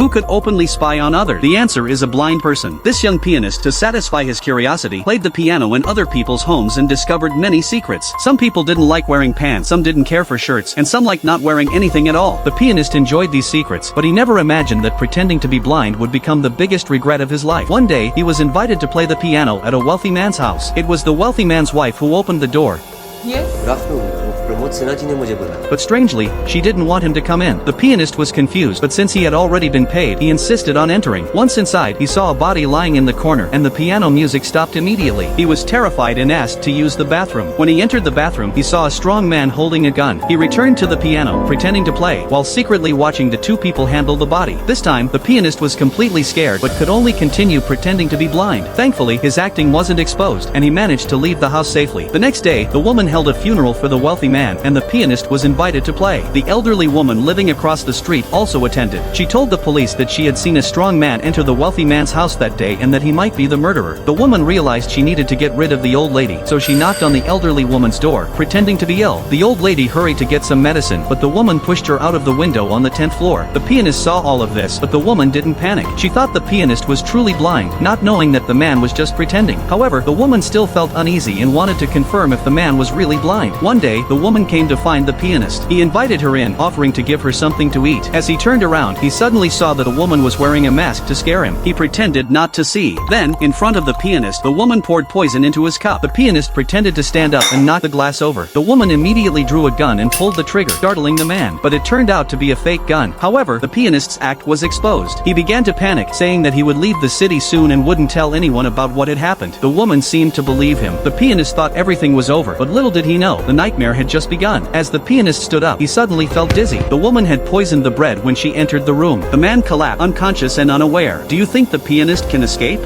Who could openly spy on others? The answer is a blind person. This young pianist, to satisfy his curiosity, played the piano in other people's homes and discovered many secrets. Some people didn't like wearing pants, some didn't care for shirts, and some liked not wearing anything at all. The pianist enjoyed these secrets, but he never imagined that pretending to be blind would become the biggest regret of his life. One day, he was invited to play the piano at a wealthy man's house. It was the wealthy man's wife who opened the door. Yes. But strangely, she didn't want him to come in. The pianist was confused, but since he had already been paid, he insisted on entering. Once inside, he saw a body lying in the corner, and the piano music stopped immediately. He was terrified and asked to use the bathroom. When he entered the bathroom, he saw a strong man holding a gun. He returned to the piano, pretending to play, while secretly watching the two people handle the body. This time, the pianist was completely scared, but could only continue pretending to be blind. Thankfully, his acting wasn't exposed, and he managed to leave the house safely. The next day, the woman held a funeral for the wealthy man, and the pianist was invited to play. The elderly woman living across the street also attended. She told the police that she had seen a strong man enter the wealthy man's house that day and that he might be the murderer. The woman realized she needed to get rid of the old lady, so she knocked on the elderly woman's door, pretending to be ill. The old lady hurried to get some medicine, but the woman pushed her out of the window on the 10th floor. The pianist saw all of this, but the woman didn't panic. She thought the pianist was truly blind, not knowing that the man was just pretending. However, the woman still felt uneasy and wanted to confirm if the man was really blind. One day, the woman came to find the pianist. He invited her in, offering to give her something to eat. As he turned around, he suddenly saw that a woman was wearing a mask to scare him. He pretended not to see. Then, in front of the pianist, the woman poured poison into his cup. The pianist pretended to stand up and knock the glass over. The woman immediately drew a gun and pulled the trigger, startling the man. But it turned out to be a fake gun. However, the pianist's act was exposed. He began to panic, saying that he would leave the city soon and wouldn't tell anyone about what had happened. The woman seemed to believe him. The pianist thought everything was over, but little did he know, the nightmare had just begun. As the pianist stood up, he suddenly felt dizzy. The woman had poisoned the bread when she entered the room. The man collapsed, unconscious and unaware. Do you think the pianist can escape?